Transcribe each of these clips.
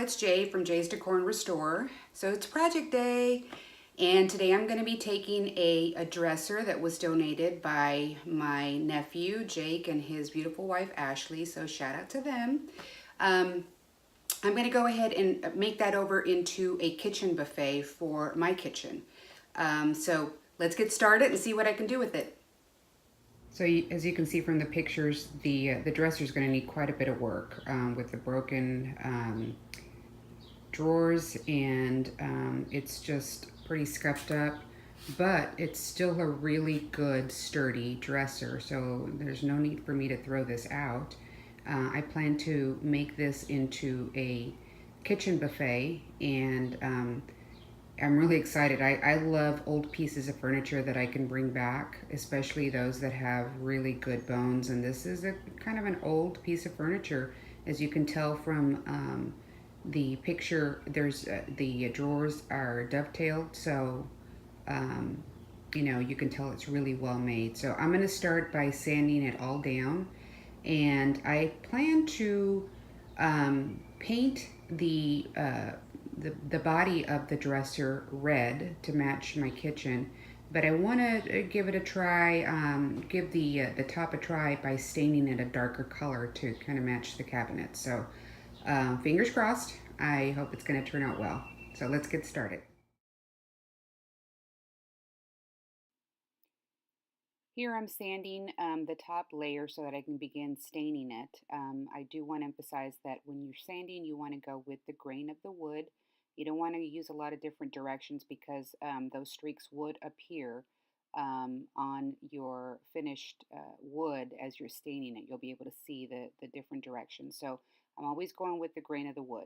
it's Jay from Jay's Decor and Restore. So it's project day, and today I'm going to be taking a dresser that was donated by my nephew Jake and his beautiful wife Ashley, so shout out to them. I'm going to go ahead and make that over into a kitchen buffet for my kitchen. So let's get started and see what I can do with it. So as you can see from the pictures, the dresser is going to need quite a bit of work with the broken drawers, and it's just pretty scuffed up, but it's still a really good sturdy dresser, so there's no need for me to throw this out. I plan to make this into a kitchen buffet, and I'm really excited. I love old pieces of furniture that I can bring back, especially those that have really good bones. And this is a kind of an old piece of furniture. As you can tell from the picture, there's the drawers are dovetailed, so you know, you can tell it's really well made. So I'm going to start by sanding it all down, and I plan to paint the body of the dresser red to match my kitchen, but I want to give it a try, give the top a try by staining it a darker color to kind of match the cabinet. So fingers crossed. I hope it's going to turn out well. So let's get started. Here I'm sanding the top layer so that I can begin staining it. I do want to emphasize that when you're sanding, you want to go with the grain of the wood. You don't want to use a lot of different directions because those streaks would appear on your finished wood as you're staining it. You'll be able to see the different directions. So I'm always going with the grain of the wood.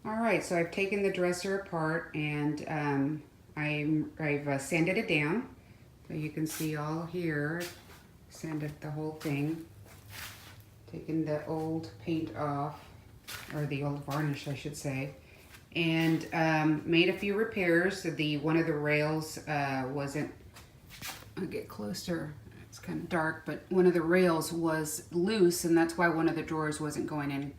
All right, so I've taken the dresser apart, and I've sanded it down. So you can see all here, sanded the whole thing, taken the old paint off, or the old varnish I should say, and made a few repairs. One of the rails wasn't, I'll get closer, it's kind of dark, but one of the rails was loose, and that's why one of the drawers wasn't going in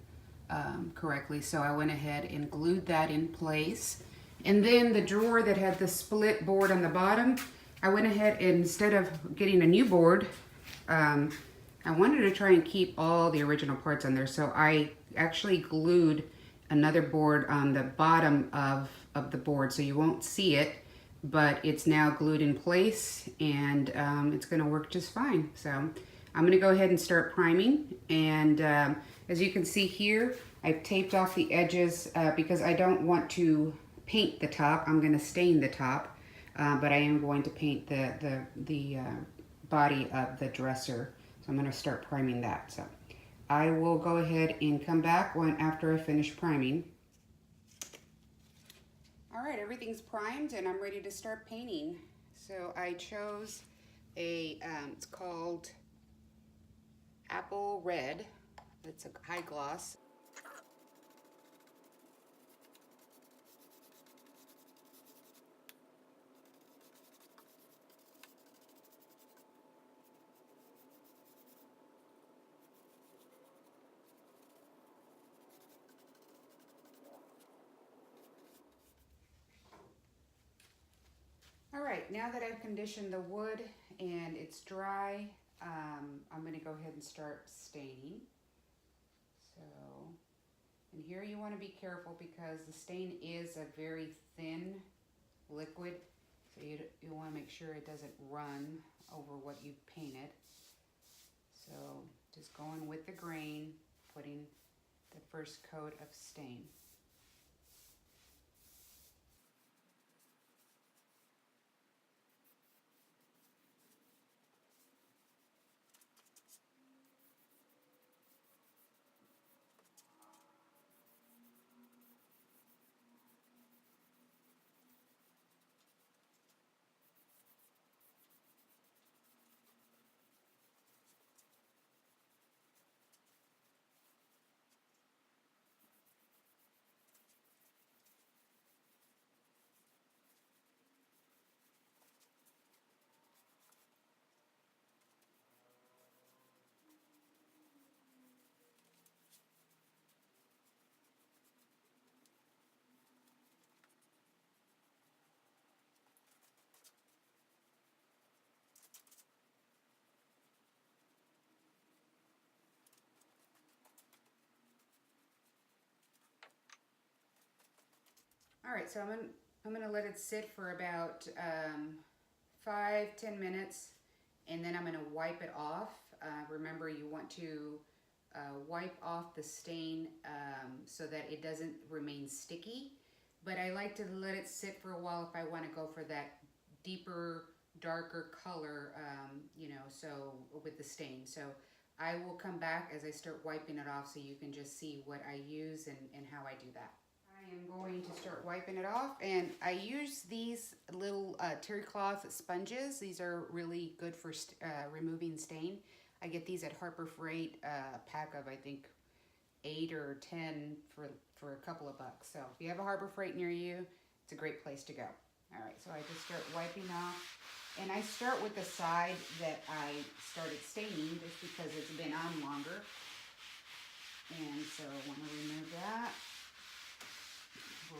correctly. So I went ahead and glued that in place. And then the drawer that had the split board on the bottom, I went ahead and instead of getting a new board, I wanted to try and keep all the original parts on there. So I actually glued another board on the bottom of the board, so you won't see it, but it's now glued in place, and it's going to work just fine. So I'm going to go ahead and start priming, and as you can see here, I've taped off the edges because I don't want to paint the top. I'm going to stain the top, but I am going to paint the body of the dresser. So I'm going to start priming that. So I will go ahead and come back after I finish priming. All right, everything's primed and I'm ready to start painting. So I chose it's called Apple Red. It's a high gloss. All right, now that I've conditioned the wood and it's dry, I'm going to go ahead and start staining. So, and here you want to be careful because the stain is a very thin liquid, so you want to make sure it doesn't run over what you painted. So just going with the grain, putting the first coat of stain. All right, so I'm gonna let it sit for about 5-10 minutes, and then I'm gonna wipe it off. Remember, you want to wipe off the stain so that it doesn't remain sticky. But I like to let it sit for a while if I want to go for that deeper, darker color, you know, so with the stain. So I will come back as I start wiping it off so you can just see what I use and how I do that. I am going to start wiping it off, and I use these little terry cloth sponges. These are really good for removing stain. I get these at Harbor Freight, pack of I think 8 or 10 for a couple of bucks. So if you have a Harbor Freight near you, it's a great place to go. All right, so I just start wiping off, and I start with the side that I started staining just because it's been on longer. And so I want to remove that.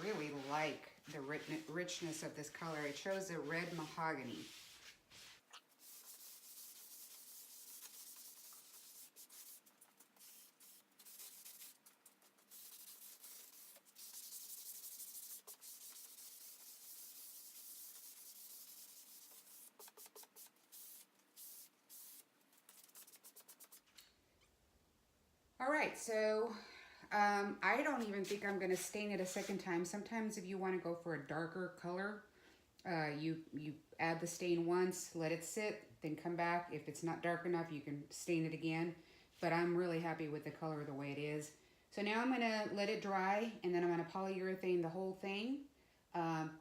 Really like the richness of this color. It shows a red mahogany. All right, so I don't even think I'm gonna stain it a second time. Sometimes if you wanna go for a darker color, you add the stain once, let it sit, then come back. If it's not dark enough, you can stain it again. But I'm really happy with the color the way it is. So now I'm gonna let it dry, and then I'm gonna polyurethane the whole thing.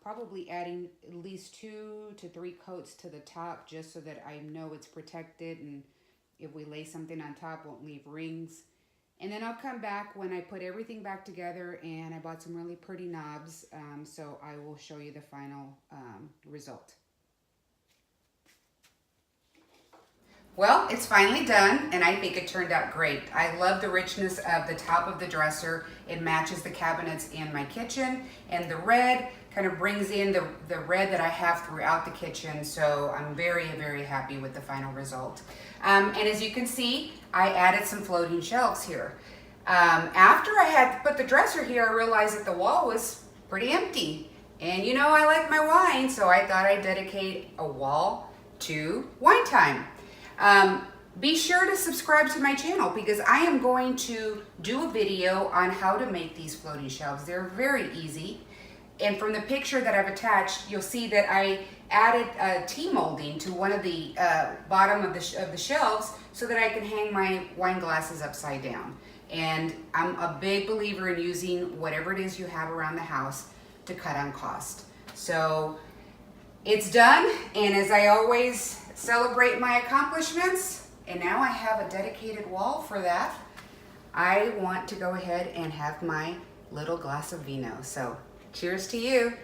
Probably adding at least 2 to 3 coats to the top just so that I know it's protected, and if we lay something on top, won't leave rings. And then I'll come back when I put everything back together, and I bought some really pretty knobs, so I will show you the final result. Well, it's finally done, and I think it turned out great. I love the richness of the top of the dresser. It matches the cabinets in my kitchen, and the red kind of brings in the red that I have throughout the kitchen, so I'm very, very happy with the final result. And as you can see, I added some floating shelves here. After I had put the dresser here, I realized that the wall was pretty empty. And you know I like my wine, so I thought I'd dedicate a wall to wine time. Be sure to subscribe to my channel because I am going to do a video on how to make these floating shelves. They're very easy. And from the picture that I've attached, you'll see that I added T-molding to one of the bottom of the shelves so that I can hang my wine glasses upside down. And I'm a big believer in using whatever it is you have around the house to cut on cost. So it's done, and as I always celebrate my accomplishments, and now I have a dedicated wall for that, I want to go ahead and have my little glass of vino. So cheers to you.